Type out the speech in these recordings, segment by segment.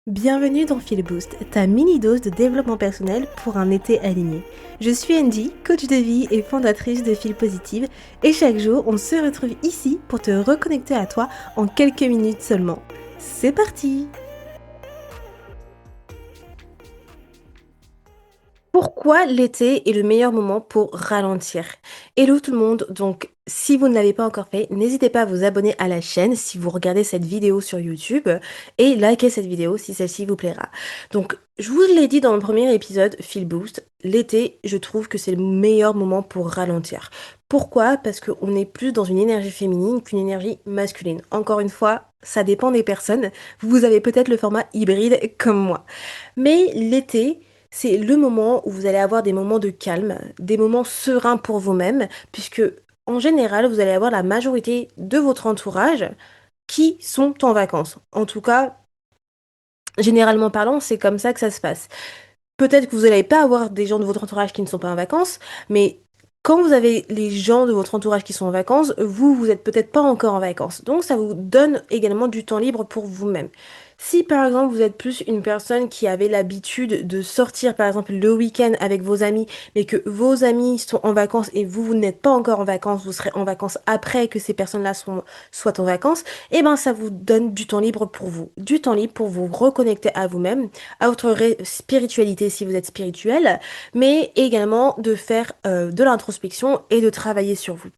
Bienvenue dans Feel Boost, ta mini-dose de développement personnel pour un été aligné. Je suis Andy, coach de vie et fondatrice de Feel Positive, et chaque jour, on se retrouve ici pour te reconnecter à toi en quelques minutes seulement. C'est parti! Pourquoi l'été est le meilleur moment pour ralentir? Hello tout le monde, donc si vous ne l'avez pas encore fait, n'hésitez pas à vous abonner à la chaîne si vous regardez cette vidéo sur YouTube et likez cette vidéo si celle-ci vous plaira. Donc je vous l'ai dit dans le premier épisode Feel Boost, l'été je trouve que c'est le meilleur moment pour ralentir. Pourquoi? Parce qu'on est plus dans une énergie féminine qu'une énergie masculine. Encore une fois, ça dépend des personnes. Vous avez peut-être le format hybride comme moi. Mais l'été, c'est le moment où vous allez avoir des moments de calme, des moments sereins pour vous-même, puisque en général, vous allez avoir la majorité de votre entourage qui sont en vacances. En tout cas, généralement parlant, c'est comme ça que ça se passe. Peut-être que vous n'allez pas avoir des gens de votre entourage qui ne sont pas en vacances, mais quand vous avez les gens de votre entourage qui sont en vacances, vous, vous êtes peut-être pas encore en vacances. Donc ça vous donne également du temps libre pour vous-même. Si par exemple vous êtes plus une personne qui avait l'habitude de sortir par exemple le week-end avec vos amis, mais que vos amis sont en vacances et vous, vous n'êtes pas encore en vacances, vous serez en vacances après que ces personnes-là soient en vacances, et ben ça vous donne du temps libre pour vous. Du temps libre pour vous reconnecter à vous-même, à votre spiritualité si vous êtes spirituel, mais également de faire de l'introspection et de travailler sur vous.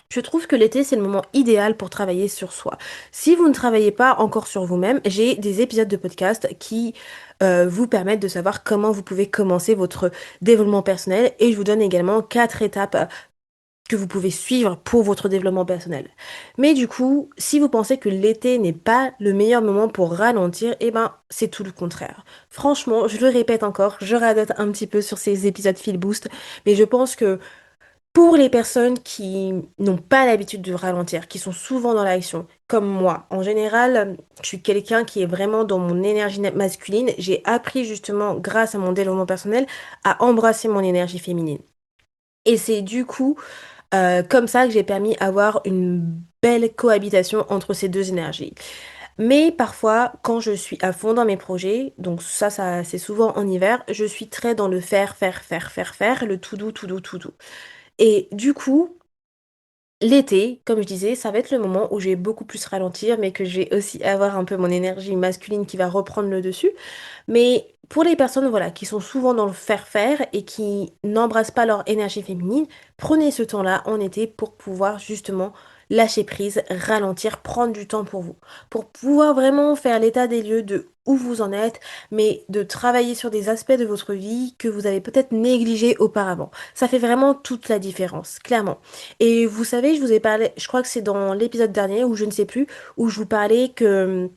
Je trouve que l'été, c'est le moment idéal pour travailler sur soi. Si vous ne travaillez pas encore sur vous-même, j'ai des épisodes de podcast qui vous permettent de savoir comment vous pouvez commencer votre développement personnel et je vous donne également 4 étapes que vous pouvez suivre pour votre développement personnel. Mais du coup, si vous pensez que l'été n'est pas le meilleur moment pour ralentir, eh ben, c'est tout le contraire. Franchement, je le répète encore, je radote un petit peu sur ces épisodes Feel Boost, mais je pense que pour les personnes qui n'ont pas l'habitude de ralentir, qui sont souvent dans l'action, comme moi, en général, je suis quelqu'un qui est vraiment dans mon énergie masculine. J'ai appris justement, grâce à mon développement personnel, à embrasser mon énergie féminine. Et c'est du coup comme ça que j'ai permis d'avoir une belle cohabitation entre ces deux énergies. Mais parfois, quand je suis à fond dans mes projets, donc ça c'est souvent en hiver, je suis très dans le faire, faire, faire, faire, faire, le tout doux, tout doux, tout doux. Et du coup, l'été, comme je disais, ça va être le moment où je vais beaucoup plus ralentir, mais que je vais aussi avoir un peu mon énergie masculine qui va reprendre le dessus. Mais pour les personnes voilà, qui sont souvent dans le faire-faire et qui n'embrassent pas leur énergie féminine, prenez ce temps-là en été pour pouvoir justement lâcher prise, ralentir, prendre du temps pour vous. Pour pouvoir vraiment faire l'état des lieux de où vous en êtes, mais de travailler sur des aspects de votre vie que vous avez peut-être négligés auparavant. Ça fait vraiment toute la différence, clairement. Et vous savez, je vous ai parlé, je crois que c'est dans l'épisode dernier, ou je ne sais plus, où je vous parlais que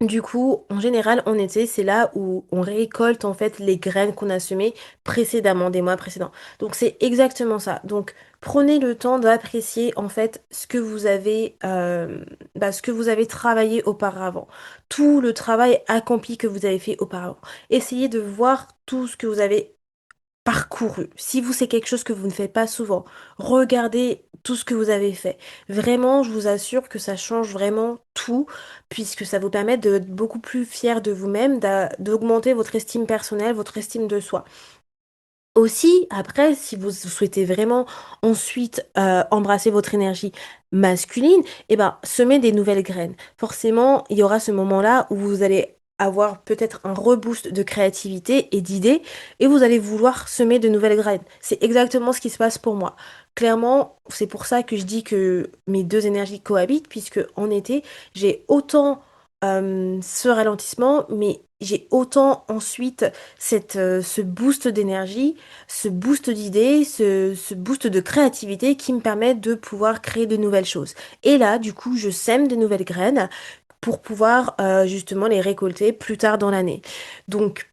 du coup, en général, en été, c'est là où on récolte en fait les graines qu'on a semées précédemment, des mois précédents. Donc c'est exactement ça. Donc prenez le temps d'apprécier en fait ce que vous avez travaillé auparavant, tout le travail accompli que vous avez fait auparavant. Essayez de voir tout ce que vous avez parcouru. Si vous, c'est quelque chose que vous ne faites pas souvent, regardez tout ce que vous avez fait. Vraiment, je vous assure que ça change vraiment tout, puisque ça vous permet d'être beaucoup plus fier de vous-même, d'augmenter votre estime personnelle, votre estime de soi. Aussi, après, si vous souhaitez vraiment ensuite embrasser votre énergie masculine, eh ben, semez des nouvelles graines. Forcément, il y aura ce moment-là où vous allez avoir peut-être un reboost de créativité et d'idées, et vous allez vouloir semer de nouvelles graines. C'est exactement ce qui se passe pour moi. Clairement, c'est pour ça que je dis que mes deux énergies cohabitent, puisque en été, j'ai autant ce ralentissement, mais j'ai autant ensuite ce boost d'énergie, ce boost d'idées, ce boost de créativité qui me permet de pouvoir créer de nouvelles choses. Et là, du coup, je sème de nouvelles graines pour pouvoir justement les récolter plus tard dans l'année. Donc,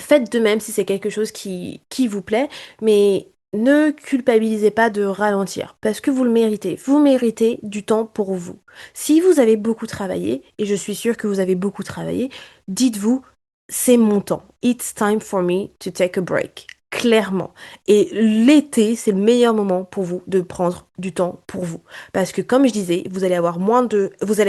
faites de même si c'est quelque chose qui vous plaît, mais ne culpabilisez pas de ralentir, parce que vous le méritez. Vous méritez du temps pour vous. Si vous avez beaucoup travaillé, et je suis sûre que vous avez beaucoup travaillé, dites-vous, c'est mon temps. It's time for me to take a break. clairement. Et l'été, c'est le meilleur moment pour vous de prendre du temps pour vous. Parce que comme je disais, vous allez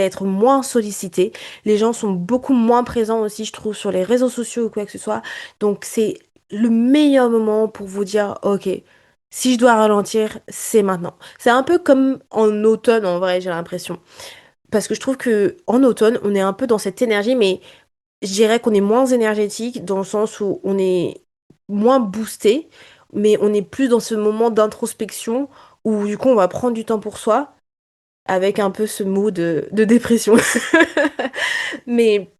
être moins sollicité. Les gens sont beaucoup moins présents aussi, je trouve, sur les réseaux sociaux ou quoi que ce soit. Donc c'est le meilleur moment pour vous dire, ok, si je dois ralentir, c'est maintenant. C'est un peu comme en automne, en vrai, j'ai l'impression. Parce que je trouve que en automne, on est un peu dans cette énergie, mais je dirais qu'on est moins énergétique dans le sens où on est moins boosté, mais on est plus dans ce moment d'introspection où du coup on va prendre du temps pour soi avec un peu ce mot de dépression. Mais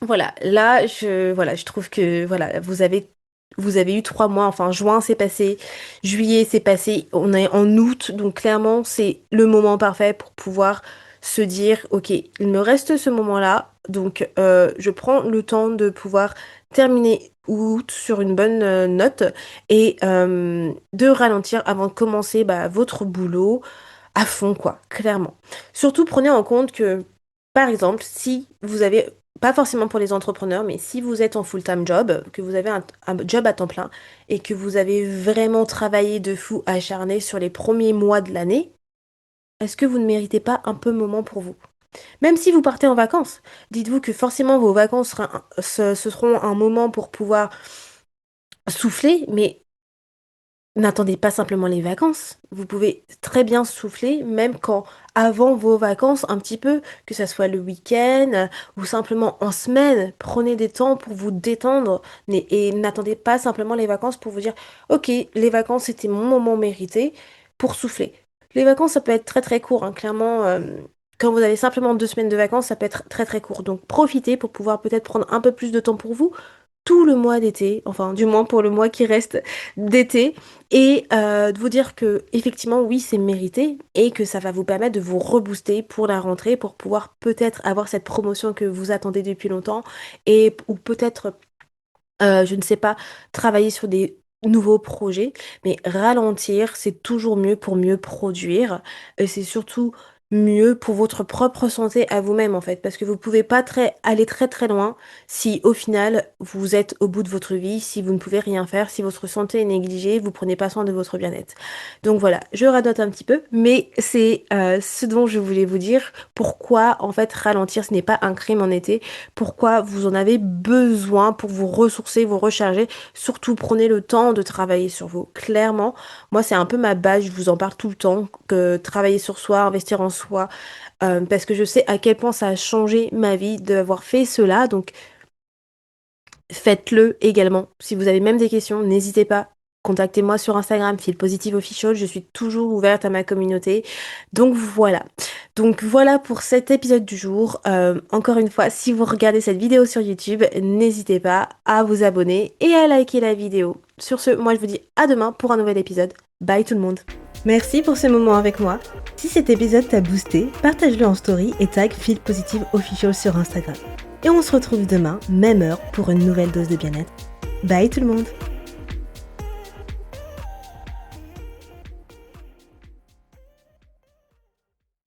voilà, là, je trouve que voilà, vous avez eu 3 mois, enfin juin s'est passé, juillet s'est passé, on est en août, donc clairement c'est le moment parfait pour pouvoir se dire, ok, il me reste ce moment-là, donc je prends le temps de pouvoir terminer août sur une bonne note et de ralentir avant de commencer bah, votre boulot à fond, quoi, clairement. Surtout prenez en compte que, par exemple, si vous avez pas forcément pour les entrepreneurs, mais si vous êtes en full-time job, que vous avez un job à temps plein et que vous avez vraiment travaillé de fou acharné sur les premiers mois de l'année, est-ce que vous ne méritez pas un peu de moment pour vous? Même si vous partez en vacances, dites-vous que forcément vos vacances ce seront un moment pour pouvoir souffler, mais n'attendez pas simplement les vacances. Vous pouvez très bien souffler, même quand avant vos vacances, un petit peu, que ça soit le week-end ou simplement en semaine. Prenez des temps pour vous détendre et n'attendez pas simplement les vacances pour vous dire, ok, les vacances c'était mon moment mérité pour souffler. Les vacances, ça peut être très très court, hein, clairement. Quand vous avez simplement 2 semaines de vacances, ça peut être très très court. Donc profitez pour pouvoir peut-être prendre un peu plus de temps pour vous tout le mois d'été, enfin du moins pour le mois qui reste d'été, et de vous dire que effectivement oui c'est mérité et que ça va vous permettre de vous rebooster pour la rentrée pour pouvoir peut-être avoir cette promotion que vous attendez depuis longtemps et ou peut-être je ne sais pas travailler sur des nouveaux projets, mais ralentir c'est toujours mieux pour mieux produire et c'est surtout mieux pour votre propre santé à vous-même en fait parce que vous pouvez pas aller très très loin si au final vous êtes au bout de votre vie, si vous ne pouvez rien faire, si votre santé est négligée, vous prenez pas soin de votre bien-être. Donc voilà, je radote un petit peu, mais c'est ce dont je voulais vous dire. Pourquoi en fait ralentir, ce n'est pas un crime en été. Pourquoi vous en avez besoin pour vous ressourcer, vous recharger. Surtout prenez le temps de travailler sur vous. Clairement, moi c'est un peu ma base, je vous en parle tout le temps, que travailler sur soi, investir en soi, parce que je sais à quel point ça a changé ma vie d'avoir fait cela. Donc faites-le également. Si vous avez même des questions, n'hésitez pas. Contactez-moi sur Instagram, Feel Positive Official, je suis toujours ouverte à ma communauté. Donc voilà. Donc voilà pour cet épisode du jour. Encore une fois, si vous regardez cette vidéo sur YouTube, n'hésitez pas à vous abonner et à liker la vidéo. Sur ce, moi je vous dis à demain pour un nouvel épisode. Bye tout le monde. Merci pour ce moment avec moi. Si cet épisode t'a boosté, partage-le en story et tag Feel Positive Official sur Instagram. Et on se retrouve demain, même heure, pour une nouvelle dose de bien-être. Bye tout le monde!